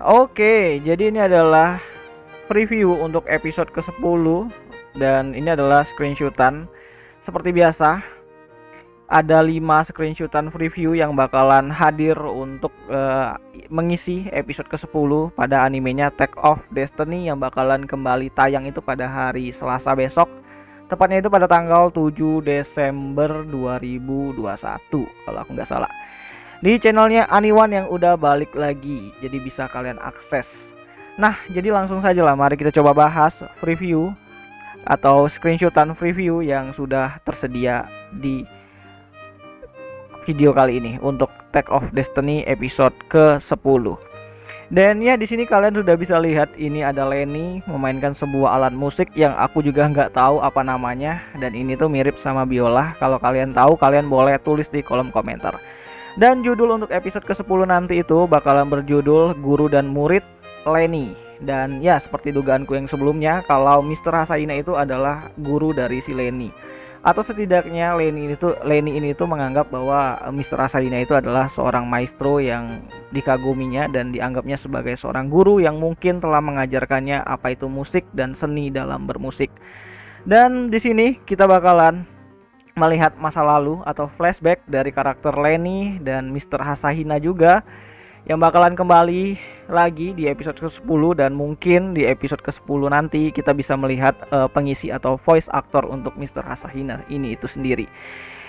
Oke, jadi ini adalah preview untuk episode ke-10 dan ini adalah screenshotan. Seperti biasa, ada 5 screenshotan preview yang bakalan hadir untuk mengisi episode ke-10 pada animenya Attack of Destiny yang bakalan kembali tayang itu pada hari Selasa besok. Tepatnya itu pada tanggal 7 Desember 2021 kalau aku nggak salah. Di channelnya Aniwan yang udah balik lagi, jadi bisa kalian akses. Nah, jadi langsung saja lah, mari kita coba bahas preview atau screenshotan preview yang sudah tersedia di video kali ini untuk Attack of Destiny episode ke-10. Dan ya, di sini kalian sudah bisa lihat ini ada Lenny memainkan sebuah alat musik yang aku juga nggak tahu apa namanya, dan ini tuh mirip sama biola. Kalau kalian tahu, kalian boleh tulis di kolom komentar. Dan judul untuk episode ke-10 nanti itu bakalan berjudul Guru dan Murid Lenny. Dan ya, seperti dugaanku yang sebelumnya, kalau Mr. Hasaina itu adalah guru dari si Lenny. Atau setidaknya Lenny ini tuh menganggap bahwa Mr. Hasaina itu adalah seorang maestro yang dikaguminya dan dianggapnya sebagai seorang guru yang mungkin telah mengajarkannya apa itu musik dan seni dalam bermusik. Dan di sini kita bakalan melihat masa lalu atau flashback dari karakter Lenny dan Mr. Hasahina juga yang bakalan kembali lagi di episode ke-10, dan mungkin di episode ke-10 nanti kita bisa melihat pengisi atau voice actor untuk Mr. Hasahina ini itu sendiri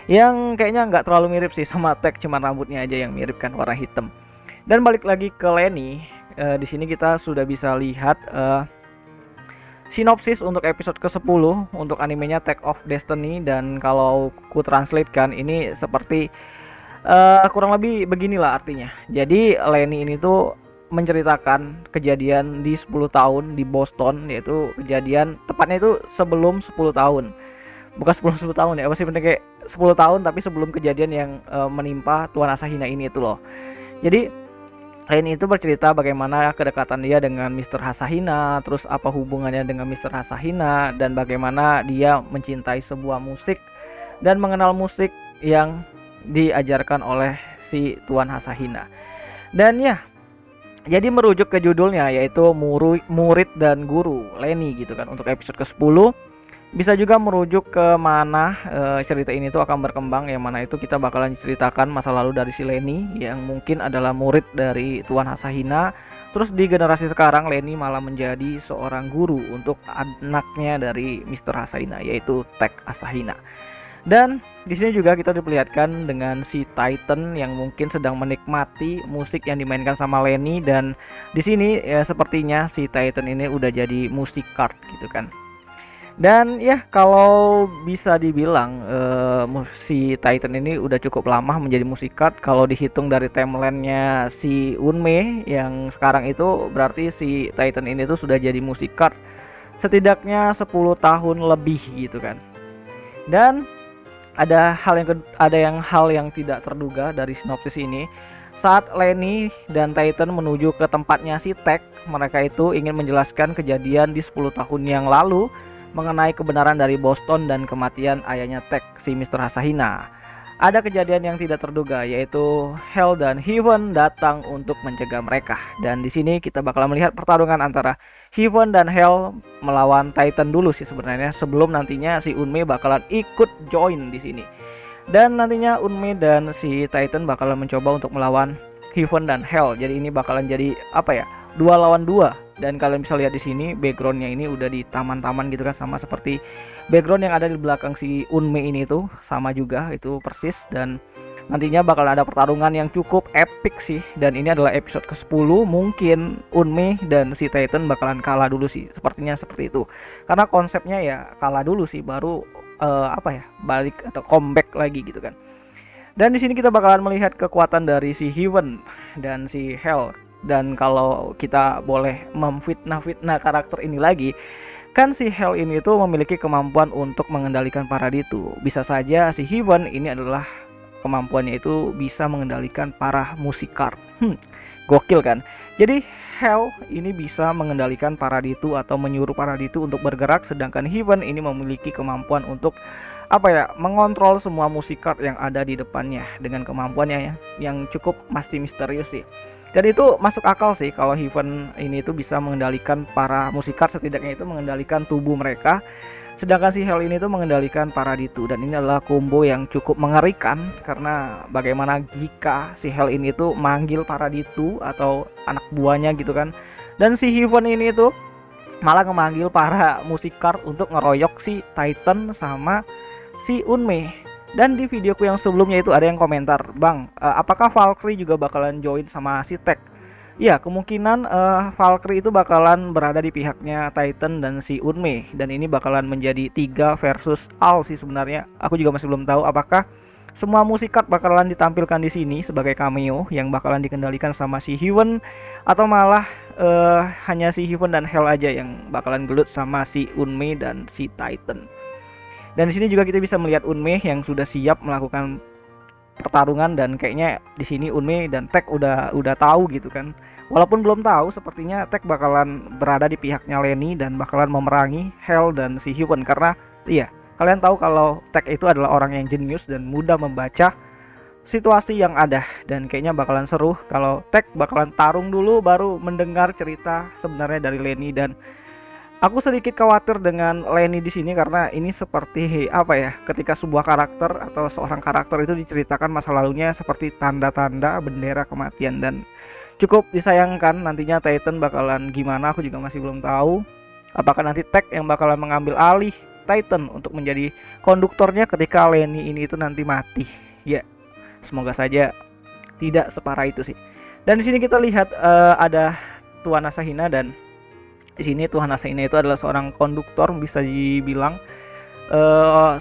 yang kayaknya nggak terlalu mirip sih sama Tech, cuma rambutnya aja yang mirip kan, warna hitam. Dan balik lagi ke Lenny, di sini kita sudah bisa lihat sinopsis untuk episode ke-10 untuk animenya Attack of Destiny. Dan kalau ku translate kan, ini seperti kurang lebih beginilah artinya. Jadi Lenny ini tuh menceritakan kejadian di 10 tahun di Boston, yaitu kejadian tepatnya itu sebelum 10 tahun. Bukan sebelum 10 tahun ya, masih bener kayak 10 tahun tapi sebelum kejadian yang menimpa Tuan Asahina ini itu loh. Jadi Lenny itu bercerita bagaimana kedekatan dia dengan Mr. Hasahina, terus apa hubungannya dengan Mr. Hasahina, dan bagaimana dia mencintai sebuah musik dan mengenal musik yang diajarkan oleh si Tuan Hasahina. Dan ya, jadi merujuk ke judulnya yaitu Murid dan Guru Lenny gitu kan untuk episode ke-10. Bisa juga merujuk ke mana cerita ini tuh akan berkembang, yang mana itu kita bakalan ceritakan masa lalu dari si Lenny yang mungkin adalah murid dari Tuan Hasahina. Terus di generasi sekarang Lenny malah menjadi seorang guru untuk anaknya dari Mr. Hasahina yaitu Tech Asahina. Dan di sini juga kita diperlihatkan dengan si Titan yang mungkin sedang menikmati musik yang dimainkan sama Lenny, dan di sini ya sepertinya si Titan ini udah jadi musik card gitu kan. Dan ya, kalau bisa dibilang si Titan ini udah cukup lama menjadi musik card. Kalau dihitung dari timelinenya si Unme yang sekarang itu, berarti si Titan ini tuh sudah jadi musik card setidaknya 10 tahun lebih gitu kan. Dan ada hal yang tidak terduga dari sinopsis ini. Saat Lenny dan Titan menuju ke tempatnya si Tech, mereka itu ingin menjelaskan kejadian di 10 tahun yang lalu mengenai kebenaran dari Boston dan kematian ayahnya Tech, si Mr. Hasahina. Ada kejadian yang tidak terduga, yaitu Hell dan Heaven datang untuk mencegah mereka. Dan di sini kita bakal melihat pertarungan antara Heaven dan Hell melawan Titan dulu sih sebenarnya, sebelum nantinya si Unme bakalan ikut join di sini. Dan nantinya Unme dan si Titan bakalan mencoba untuk melawan Heaven dan Hell. Jadi ini bakalan jadi apa ya? 2 lawan 2. Dan kalian bisa lihat di sini backgroundnya ini udah di taman-taman gitu kan, sama seperti background yang ada di belakang si Unme ini tuh sama juga itu persis. Dan nantinya bakal ada pertarungan yang cukup epic sih. Dan ini adalah episode ke-10, mungkin Unme dan si Titan bakalan kalah dulu sih, sepertinya seperti itu. Karena konsepnya ya kalah dulu sih, baru balik atau comeback lagi gitu kan. Dan di sini kita bakalan melihat kekuatan dari si Heaven dan si Hell. Dan kalau kita boleh memfitnah karakter ini lagi, kan si Hell ini tuh memiliki kemampuan untuk mengendalikan Paraditu. Bisa saja si Heaven ini adalah kemampuannya itu bisa mengendalikan para musikar. Gokil kan? Jadi Hell ini bisa mengendalikan Paraditu atau menyuruh Paraditu untuk bergerak, sedangkan Heaven ini memiliki kemampuan untuk mengontrol semua musikar yang ada di depannya dengan kemampuannya yang cukup masih misterius sih. Dan itu masuk akal sih kalau Heaven ini tuh bisa mengendalikan para Musikards, setidaknya itu mengendalikan tubuh mereka. Sedangkan si Hell ini tuh mengendalikan Paraditu, dan ini adalah combo yang cukup mengerikan karena bagaimana jika si Hell ini tuh manggil Paraditu atau anak buahnya gitu kan. Dan si Heaven ini tuh malah memanggil para Musikards untuk ngeroyok si Titan sama si Unmei. Dan di videoku yang sebelumnya itu ada yang komentar, "Bang, apakah Valkyrie juga bakalan join sama si Tech?" Iya, kemungkinan Valkyrie itu bakalan berada di pihaknya Titan dan si Unmei, dan ini bakalan menjadi 3 versus all sih sebenarnya. Aku juga masih belum tahu apakah semua Musikards bakalan ditampilkan di sini sebagai cameo yang bakalan dikendalikan sama si Heaven, atau malah hanya si Heaven dan Hell aja yang bakalan gelut sama si Unmei dan si Titan. Dan di sini juga kita bisa melihat Unmei yang sudah siap melakukan pertarungan, dan kayaknya di sini Unmei dan Tech udah tahu gitu kan. Walaupun belum tahu, sepertinya Tech bakalan berada di pihaknya Lenny dan bakalan memerangi Hell dan si Heaven, karena iya, kalian tahu kalau Tech itu adalah orang yang jenius dan mudah membaca situasi yang ada, dan kayaknya bakalan seru kalau Tech bakalan tarung dulu baru mendengar cerita sebenarnya dari Lenny. Dan aku sedikit khawatir dengan Lenny di sini karena ini seperti apa ya, ketika sebuah karakter atau seorang karakter itu diceritakan masa lalunya seperti tanda-tanda bendera kematian, dan cukup disayangkan nantinya Titan bakalan gimana, aku juga masih belum tahu. Apakah nanti Tech yang bakalan mengambil alih Titan untuk menjadi konduktornya ketika Lenny ini itu nanti mati. Ya, semoga saja tidak separah itu sih. Dan di sini kita lihat ada Tuan Asahina, dan di sini Tuhan Asahina itu adalah seorang konduktor, bisa dibilang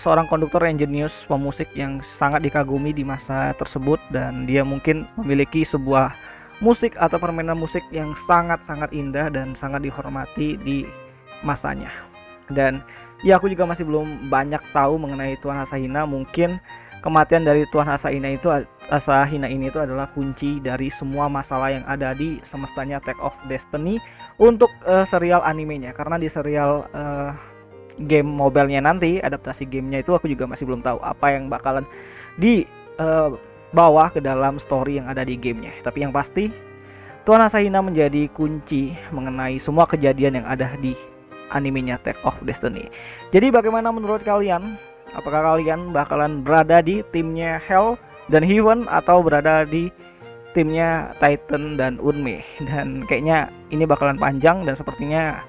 seorang konduktor yang jenius, pemusik yang sangat dikagumi di masa tersebut, dan dia mungkin memiliki sebuah musik atau permainan musik yang sangat-sangat indah dan sangat dihormati di masanya. Dan ya, aku juga masih belum banyak tahu mengenai Tuhan Asahina. Mungkin kematian dari Tuhan Asahina ini itu adalah kunci dari semua masalah yang ada di semestanya Attack of Destiny untuk serial animenya, karena di serial game mobile-nya nanti, adaptasi gamenya itu aku juga masih belum tahu apa yang bakalan dibawa ke dalam story yang ada di gamenya. Tapi yang pasti Tuhan Asahina menjadi kunci mengenai semua kejadian yang ada di animenya Attack of Destiny. Jadi bagaimana menurut kalian? Apakah kalian bakalan berada di timnya Hell dan Heaven atau berada di timnya Titan dan Unmei? Dan kayaknya ini bakalan panjang, dan sepertinya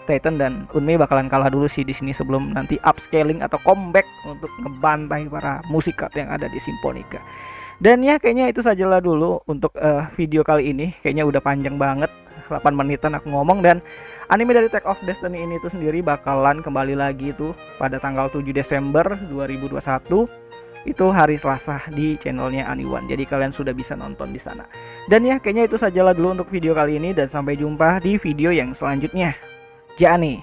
Titan dan Unmei bakalan kalah dulu sih di sini sebelum nanti upscaling atau comeback untuk ngebantai para Musikards yang ada di Symphonica. Dan ya, kayaknya itu sajalah dulu untuk video kali ini. Kayaknya udah panjang banget, 8 menitan aku ngomong. Dan anime dari Attack of Destiny ini tuh sendiri bakalan kembali lagi tuh pada tanggal 7 Desember 2021. Itu hari Selasa di channelnya Aniwan. Jadi kalian sudah bisa nonton di sana. Dan ya, kayaknya itu sajalah dulu untuk video kali ini, dan sampai jumpa di video yang selanjutnya. Jani,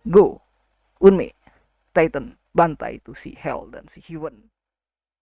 go, Unmei, Titan, bantai itu si Hell dan si Heaven.